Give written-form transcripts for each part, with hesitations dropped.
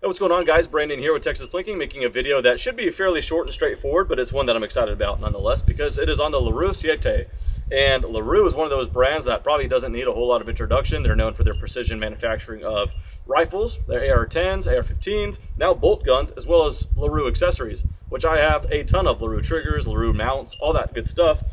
Hey, what's going on, guys? Brandon here with Texas Plinking, making a video that should be fairly short and straightforward, but it's one that I'm excited about nonetheless because it is on the LaRue Siete. And LaRue is one of those brands that probably doesn't need a whole lot of introduction. They're known for their precision manufacturing of rifles, their AR-10s, AR-15s, now bolt guns, as well as LaRue accessories, which I have a ton of. LaRue triggers, LaRue mounts, all that good stuff.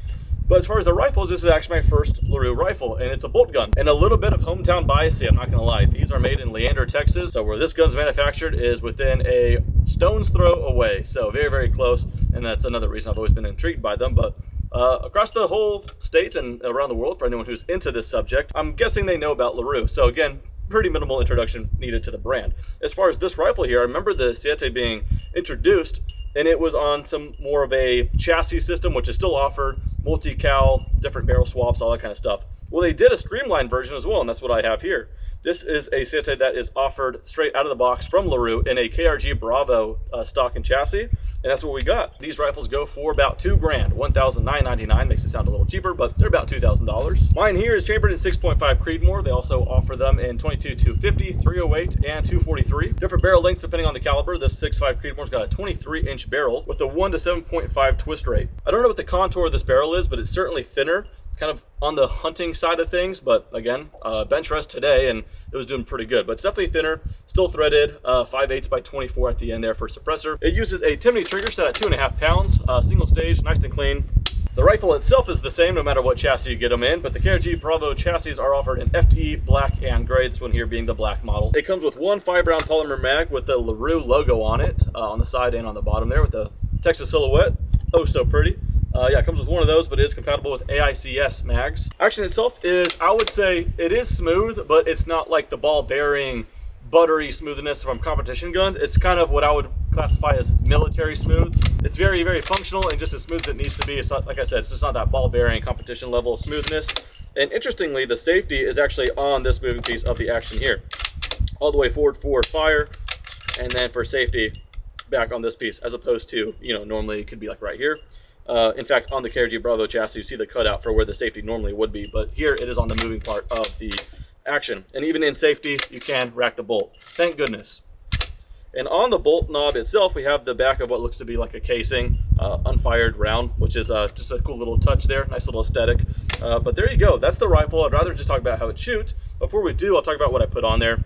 But as far as the rifles, this is actually my first LaRue rifle, and it's a bolt gun. And a little bit of hometown bias, I'm not gonna lie. These are made in Leander, Texas, so where this gun's manufactured is within a stone's throw away. So very, very close, and that's another reason I've always been intrigued by them. But across the whole states and around the world, for anyone who's into this subject, I'm guessing they know about LaRue. So again, pretty minimal introduction needed to the brand. As far as this rifle here, I remember the Siete being introduced, and it was on some more of a chassis system, which is still offered, multi-cal, different barrel swaps, all that kind of stuff. Well, they did a streamlined version as well, and that's what I have here. This is a Siete that is offered straight out of the box from LaRue in a KRG Bravo stock and chassis, and that's what we got. These rifles go for about $2 grand, $1,999, makes it sound a little cheaper, but they're about $2,000. Mine here is chambered in 6.5 Creedmoor. They also offer them in 22-250, 308, and 243. Different barrel lengths depending on the caliber. This 6.5 Creedmoor's got a 23-inch barrel with a 1 to 7.5 twist rate. I don't know what the contour of this barrel is, but it's certainly thinner, kind of on the hunting side of things, but again, bench rest today and it was doing pretty good, but it's definitely thinner, still threaded, 5/8 by 24 at the end there for suppressor. It uses a Timney trigger set at 2.5 pounds, single stage, nice and clean. The rifle itself is the same no matter what chassis you get them in, but the KRG Bravo chassis are offered in FTE, black, and gray, this one here being the black model. It comes with one 5-round polymer mag with the LaRue logo on it, on the side and on the bottom there with the Texas silhouette. Oh, so pretty. Yeah, it comes with one of those, but it is compatible with AICS mags. Action itself is, I would say, it is smooth, but it's not like the ball-bearing, buttery smoothness from competition guns. It's kind of what I would classify as military smooth. It's very, very functional and just as smooth as it needs to be. It's not, like I said, it's just not that ball-bearing competition level of smoothness. And interestingly, the safety is actually on this moving piece of the action here. All the way forward for fire, and then for safety, back on this piece, as opposed to, normally it could be like right here. In fact, on the KRG Bravo chassis, you see the cutout for where the safety normally would be, but here it is on the moving part of the action. And even in safety, you can rack the bolt. Thank goodness. And on the bolt knob itself, we have the back of what looks to be like a casing, unfired round, which is just a cool little touch there, nice little aesthetic. But there you go, that's the rifle. I'd rather just talk about how it shoots. Before we do, I'll talk about what I put on there.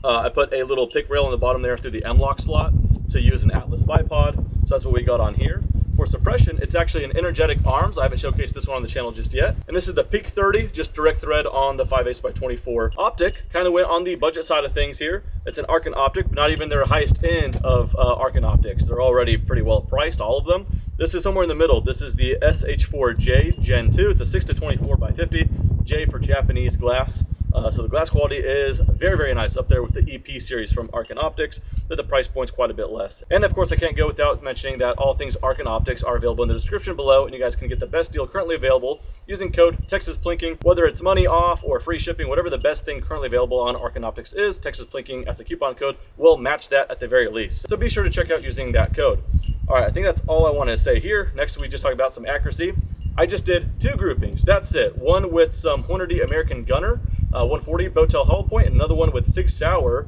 I put a little pick rail on the bottom there through the M-LOK slot to use an Atlas bipod, so that's what we got on here. For suppression, it's actually an energetic arms. I haven't showcased this one on the channel just yet. And this is the Peak 30, just direct thread on the 5/8 by 24. Optic kind of went on the budget side of things here. It's an Arken optic, but not even their highest end of Arken optics. They're already pretty well priced, all of them. This is somewhere in the middle. This is the SH4J Gen 2. It's a 6 to 24 by 50, J for Japanese glass. So the glass quality is very, very nice, up there with the EP series from Arken Optics, but the price point's quite a bit less. And of course, I can't go without mentioning that all things Arken Optics are available in the description below, and you guys can get the best deal currently available using code Texas Plinking. Whether it's money off or free shipping, whatever the best thing currently available on Arken Optics is, Texas Plinking as a coupon code will match that at the very least. So be sure to check out using that code. All right, I think that's all I want to say here. Next, we just talk about some accuracy. I just did 2 groupings, that's it. One with some Hornady American Gunner, 140 Botel hollow point, and another one with Sig Sauer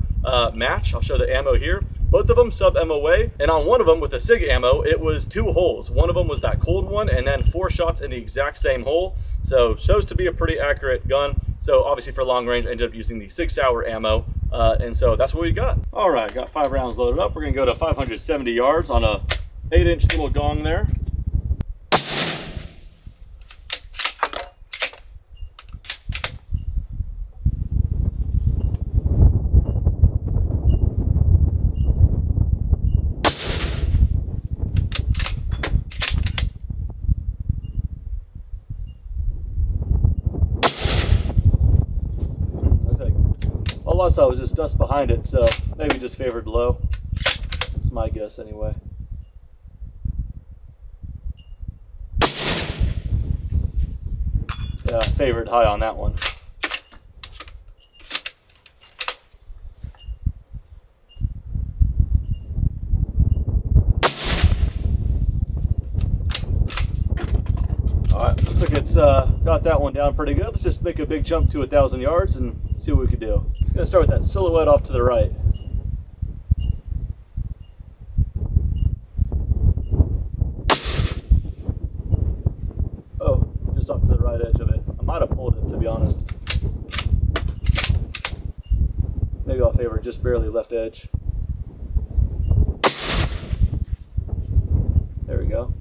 match. I'll show the ammo here. Both of them sub MOA, and on one of them with the Sig ammo, it was 2 holes. One of them was that cold one, and then 4 shots in the exact same hole. So shows to be a pretty accurate gun. So obviously for long range, I ended up using the Sig Sauer ammo, and so that's what we got. All right, got 5 rounds loaded up. We're gonna go to 570 yards on a 8-inch little gong there. All I saw was just dust behind it, so maybe just favored low. That's my guess anyway. Yeah, favored high on that one. Alright, looks like it's got that one down pretty good. Let's just make a big jump to 1,000 yards and see what we can do. I'm gonna start with that silhouette off to the right. Maybe I'll favor just barely left edge. There we go.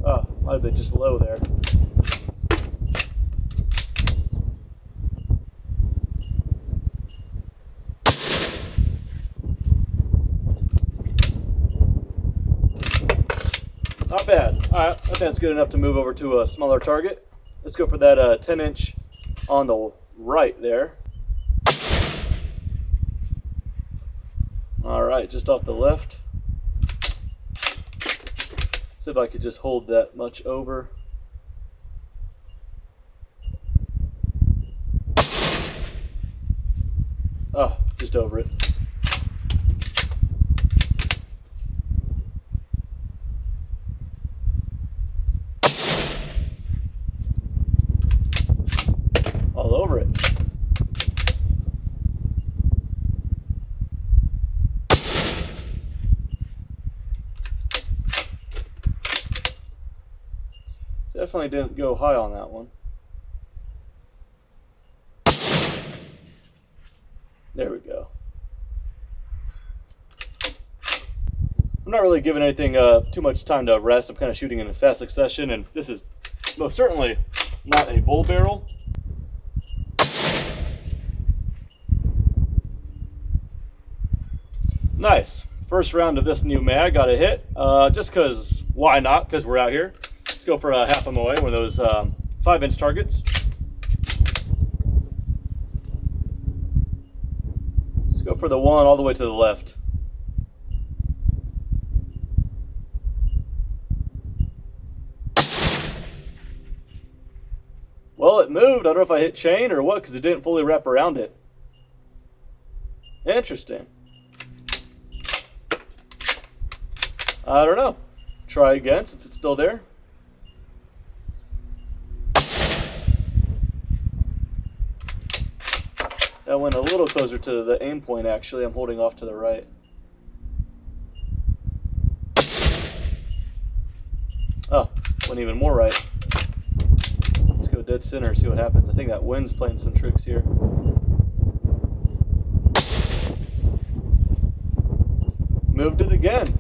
Oh, might have been just low there. Not bad. All right, I think that's good enough to move over to a smaller target. Let's go for that 10-inch on the right there. All right, just off the left. See if I could just hold that much over. Oh, just over it. All over it. Definitely didn't go high on that one. There we go. I'm not really giving anything too much time to rest. I'm kind of shooting in a fast succession, and this is most certainly not a bull barrel. Nice. First round of this new mag got a hit. Just because, why not? Because we're out here. Let's go for a half a moe, one of those 5-inch targets. Let's go for the one all the way to the left. Well, it moved. I don't know if I hit chain or what, because it didn't fully wrap around it. Interesting. I don't know. Try again since it's still there. That went a little closer to the aim point, actually. I'm holding off to the right. Oh, went even more right. Let's go dead center, see what happens. I think that wind's playing some tricks here. Moved it again.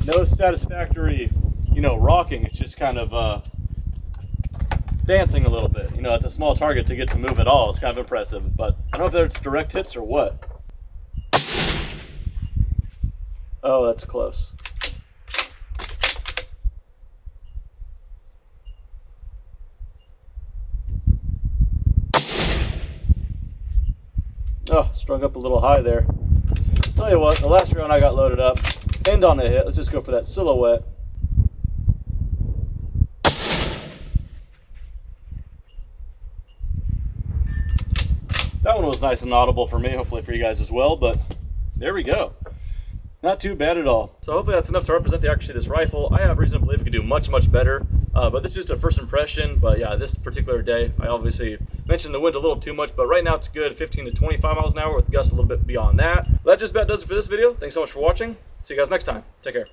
No satisfactory, rocking. It's just kind of dancing a little bit. It's a small target to get to move at all. It's kind of impressive, but I don't know if it's direct hits or what. Oh, that's close. Oh, strung up a little high there. Tell you what, the last round I got loaded up. End on a hit. Let's just go for that silhouette. That one was nice and audible for me, hopefully for you guys as well, but there we go. Not too bad at all. So hopefully that's enough to represent the accuracy of this rifle. I have reason to believe it could do much, much better, but this is just a first impression. But yeah, this particular day, I obviously mentioned the wind a little too much, but right now it's good, 15 to 25 miles an hour with gusts a little bit beyond that. That just about does it for this video. Thanks so much for watching. See you guys next time. Take care.